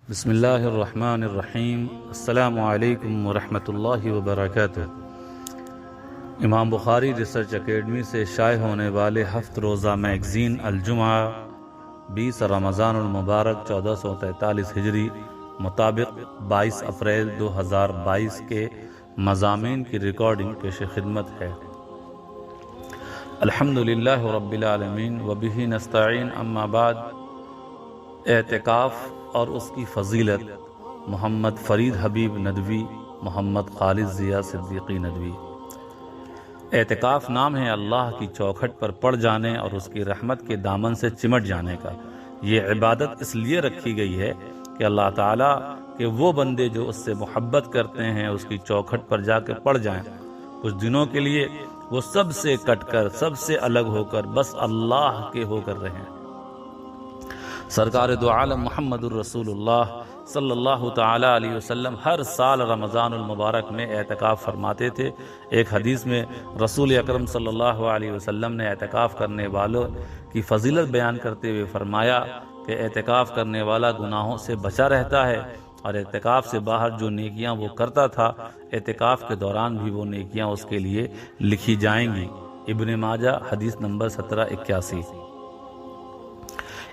بسم اللہ الرحمن الرحیم۔ السلام علیکم ورحمۃ اللہ وبرکاتہ۔ امام بخاری ریسرچ اکیڈمی سے شائع ہونے والے ہفت روزہ میگزین الجمعہ 20 رمضان المبارک 1443 ہجری مطابق 22 اپریل 2022 کے مضامین کی ریکارڈنگ پیش خدمت ہے۔ الحمدللہ رب العالمین وبہ نستعین، اما بعد۔ اعتکاف اور اس کی فضیلت۔ محمد فرید حبیب ندوی، محمد خالد ضیاء صدیقی ندوی۔ اعتکاف نام ہے اللہ کی چوکھٹ پر پڑ جانے اور اس کی رحمت کے دامن سے چمٹ جانے کا۔ یہ عبادت اس لیے رکھی گئی ہے کہ اللہ تعالیٰ کے وہ بندے جو اس سے محبت کرتے ہیں اس کی چوکھٹ پر جا کے پڑ جائیں، کچھ دنوں کے لیے وہ سب سے کٹ کر، سب سے الگ ہو کر بس اللہ کے ہو کر رہیں۔ سرکار دو عالم محمد الرسول اللہ صلی اللہ تعالی علیہ وسلم ہر سال رمضان المبارک میں اعتکاف فرماتے تھے۔ ایک حدیث میں رسول اکرم صلی اللہ علیہ وسلم نے اعتکاف کرنے والوں کی فضیلت بیان کرتے ہوئے فرمایا کہ اعتکاف کرنے والا گناہوں سے بچا رہتا ہے، اور اعتکاف سے باہر جو نیکیاں وہ کرتا تھا اعتکاف کے دوران بھی وہ نیکیاں اس کے لیے لکھی جائیں گی۔ ابن ماجہ حدیث نمبر 1781۔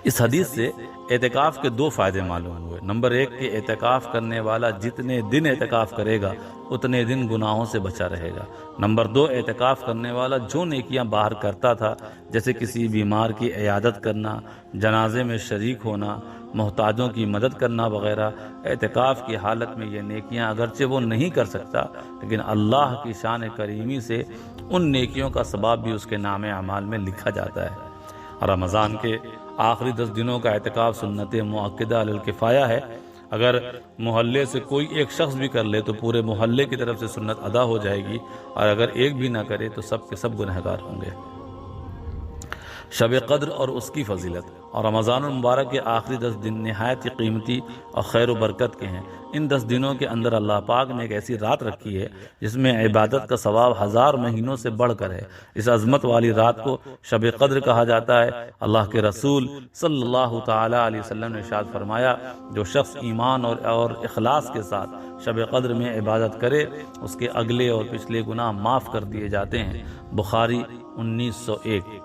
اس حدیث سے اعتکاف کے دو فائدے معلوم ہوئے۔ نمبر 1 کہ اعتکاف کرنے والا جتنے دن اعتکاف کرے گا اتنے دن گناہوں سے بچا رہے گا۔ نمبر 2 اعتکاف کرنے والا جو نیکیاں باہر کرتا تھا، جیسے کسی بیمار کی عیادت کرنا، جنازے میں شریک ہونا، محتاجوں کی مدد کرنا وغیرہ، اعتکاف کی حالت میں یہ نیکیاں اگرچہ وہ نہیں کر سکتا، لیکن اللہ کی شان کریمی سے ان نیکیوں کا ثواب بھی اس کے نام اعمال میں لکھا جاتا ہے۔ رمضان کے آخری 10 دنوں کا اعتکاف سنت مؤکدہ علی الکفایہ ہے۔ اگر محلے سے کوئی ایک شخص بھی کر لے تو پورے محلے کی طرف سے سنت ادا ہو جائے گی، اور اگر ایک بھی نہ کرے تو سب کے سب گنہگار ہوں گے۔ شب قدر اور اس کی فضیلت۔ اور رمضان المبارک کے آخری 10 دن نہایت ہی قیمتی اور خیر و برکت کے ہیں۔ ان 10 دنوں کے اندر اللہ پاک نے ایک ایسی رات رکھی ہے جس میں عبادت کا ثواب 1000 مہینوں سے بڑھ کر ہے۔ اس عظمت والی رات کو شب قدر کہا جاتا ہے۔ اللہ کے رسول صلی اللہ تعالی علیہ وسلم نے ارشاد فرمایا، جو شخص ایمان اور اخلاص کے ساتھ شب قدر میں عبادت کرے اس کے اگلے اور پچھلے گناہ معاف کر دیے جاتے ہیں۔ بخاری 1901۔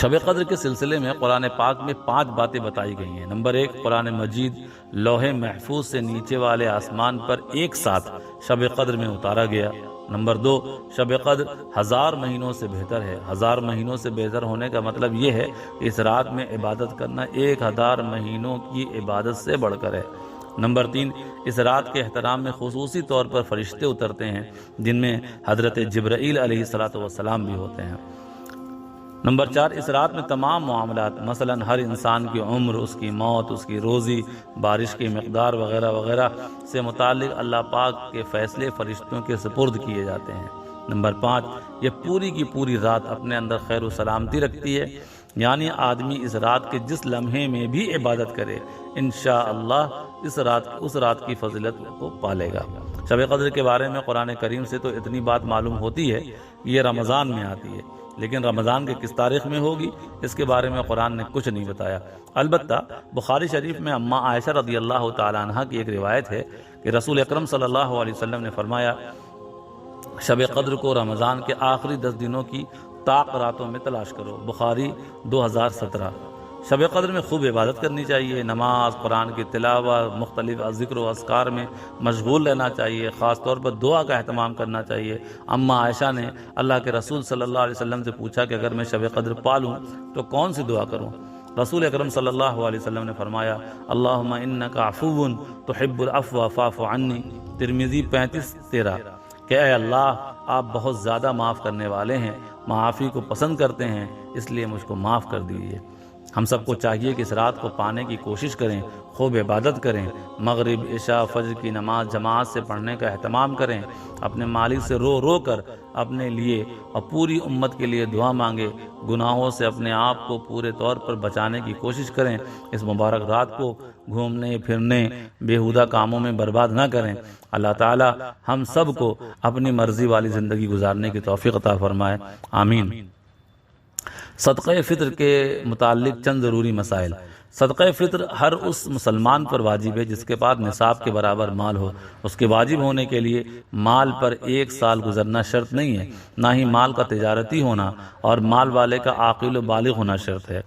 شب قدر کے سلسلے میں قرآن پاک میں 5 باتیں بتائی گئی ہیں۔ نمبر 1 قرآن مجید لوح محفوظ سے نیچے والے آسمان پر ایک ساتھ شب قدر میں اتارا گیا۔ نمبر 2 شب قدر 1000 مہینوں سے بہتر ہے۔ 1000 مہینوں سے بہتر ہونے کا مطلب یہ ہے کہ اس رات میں عبادت کرنا 1000 مہینوں کی عبادت سے بڑھ کر ہے۔ نمبر 3 اس رات کے احترام میں خصوصی طور پر فرشتے اترتے ہیں، جن میں حضرت جبرائیل علیہ السلام بھی ہوتے ہیں۔ نمبر 4 اس رات میں تمام معاملات، مثلا ہر انسان کی عمر، اس کی موت، اس کی روزی، بارش کی مقدار وغیرہ وغیرہ سے متعلق اللہ پاک کے فیصلے فرشتوں کے سپرد کیے جاتے ہیں۔ نمبر 5 یہ پوری کی پوری رات اپنے اندر خیر و سلامتی رکھتی ہے، یعنی آدمی اس رات کے جس لمحے میں بھی عبادت کرے انشاءاللہ اس رات کی فضیلت کو پالے گا۔ شب قدر کے بارے میں قرآن کریم سے تو اتنی بات معلوم ہوتی ہے کہ یہ رمضان میں آتی ہے، لیکن رمضان کے کس تاریخ میں ہوگی اس کے بارے میں قرآن نے کچھ نہیں بتایا۔ البتہ بخاری شریف میں اماں عائشہ رضی اللہ تعالی عنہ کی ایک روایت ہے کہ رسول اکرم صلی اللہ علیہ وسلم نے فرمایا، شب قدر کو رمضان کے آخری 10 دنوں کی طاق راتوں میں تلاش کرو۔ بخاری 2017۔ شب قدر میں خوب عبادت کرنی چاہیے، نماز، قرآن کی تلاوت، مختلف ذکر و اذکار میں مشغول رہنا چاہیے، خاص طور پر دعا کا اہتمام کرنا چاہیے۔ اماں عائشہ نے اللہ کے رسول صلی اللہ علیہ وسلم سے پوچھا کہ اگر میں شب قدر پالوں تو کون سی دعا کروں؟ رسول اکرم صلی اللہ علیہ وسلم نے فرمایا، اللہم انک عفو تحب العفو فاعف عنی۔ ترمذی 3513۔ کہ اے اللہ آپ بہت زیادہ معاف کرنے والے ہیں، معافی کو پسند کرتے ہیں، اس لیے مجھ کو معاف کر دیجیے۔ ہم سب کو چاہیے کہ اس رات کو پانے کی کوشش کریں، خوب عبادت کریں، مغرب، عشاء، فجر کی نماز جماعت سے پڑھنے کا اہتمام کریں، اپنے مالک سے رو رو کر اپنے لیے اور پوری امت کے لیے دعا مانگے، گناہوں سے اپنے آپ کو پورے طور پر بچانے کی کوشش کریں۔ اس مبارک رات کو گھومنے پھرنے، بیہودہ کاموں میں برباد نہ کریں۔ اللہ تعالی ہم سب کو اپنی مرضی والی زندگی گزارنے کی توفیق عطا فرمائے، آمین۔ صدقہ فطر کے متعلق چند ضروری مسائل۔ صدقہ فطر ہر اس مسلمان پر واجب ہے جس کے پاس نصاب کے برابر مال ہو۔ اس کے واجب ہونے کے لیے مال پر 1 سال گزرنا شرط نہیں ہے، نہ ہی مال کا تجارتی ہونا اور مال والے کا عاقل و بالغ ہونا شرط ہے۔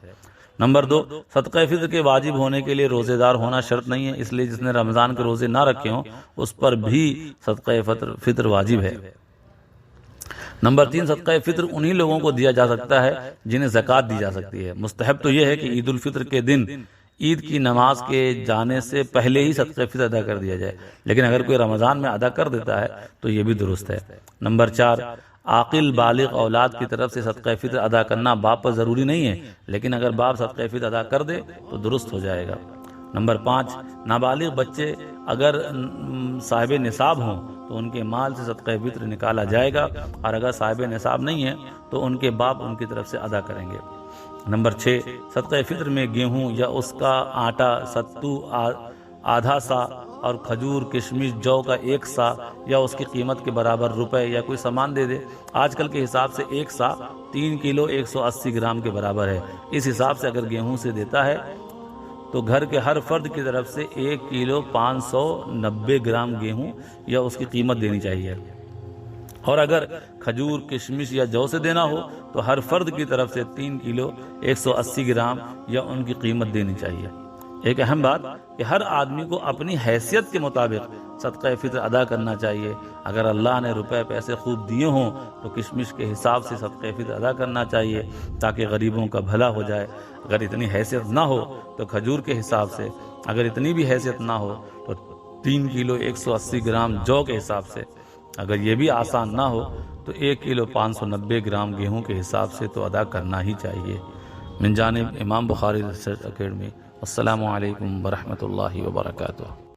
نمبر 2، صدقہ فطر کے واجب ہونے کے لیے روزے دار ہونا شرط نہیں ہے، اس لیے جس نے رمضان کے روزے نہ رکھے ہوں اس پر بھی صدقہ فطر واجب ہے۔ نمبر 3، صدقہ فطر انہی لوگوں کو دیا جا سکتا ہے جنہیں زکوٰۃ دی جا سکتی ہے۔ مستحب تو یہ ہے کہ عید الفطر کے دن عید کی نماز کے جانے سے پہلے ہی صدقہ فطر ادا کر دیا جائے، لیکن اگر کوئی رمضان میں ادا کر دیتا ہے تو یہ بھی درست ہے۔ نمبر 4، عاقل بالغ اولاد کی طرف سے صدقہ فطر ادا کرنا باپ پر ضروری نہیں ہے، لیکن اگر باپ صدقہ فطر ادا کر دے تو درست ہو جائے گا۔ نمبر 5، نابالغ بچے اگر صاحب نصاب ہوں تو ان کے مال سے صدقہ فطر نکالا جائے گا، اور اگر صاحب نصاب نہیں ہے تو ان کے باپ ان کی طرف سے ادا کریں گے۔ نمبر 6، صدقہ فطر میں گیہوں یا اس کا آٹا، ستو آدھا سا اور کھجور، کشمش، جو کا 1 سا یا اس کی قیمت کے برابر روپے یا کوئی سامان دے دے۔ آج کل کے حساب سے 1 سا 3 کلو 180 گرام کے برابر ہے۔ اس حساب سے اگر گیہوں سے دیتا ہے تو گھر کے ہر فرد کی طرف سے 1 کلو 590 گرام گیہوں یا اس کی قیمت دینی چاہیے، اور اگر کھجور، کشمش یا جو سے دینا ہو تو ہر فرد کی طرف سے 3 کلو 180 گرام یا ان کی قیمت دینی چاہیے۔ ایک اہم بات کہ ہر آدمی کو اپنی حیثیت کے مطابق صدقہ فطر ادا کرنا چاہیے۔ اگر اللہ نے روپے پیسے خوب دیے ہوں تو کشمش کے حساب سے صدقہ فطر ادا کرنا چاہیے تاکہ غریبوں کا بھلا ہو جائے۔ اگر اتنی حیثیت نہ ہو تو کھجور کے حساب سے، اگر اتنی بھی حیثیت نہ ہو تو 3 کلو 180 گرام جو کے حساب سے، اگر یہ بھی آسان نہ ہو تو 1 کلو 590 گرام گیہوں کے حساب سے تو ادا کرنا ہی چاہیے۔ من جانب امام بخاری ریسرچ اکیڈمی۔ السلام علیکم ورحمۃ اللہ وبرکاتہ۔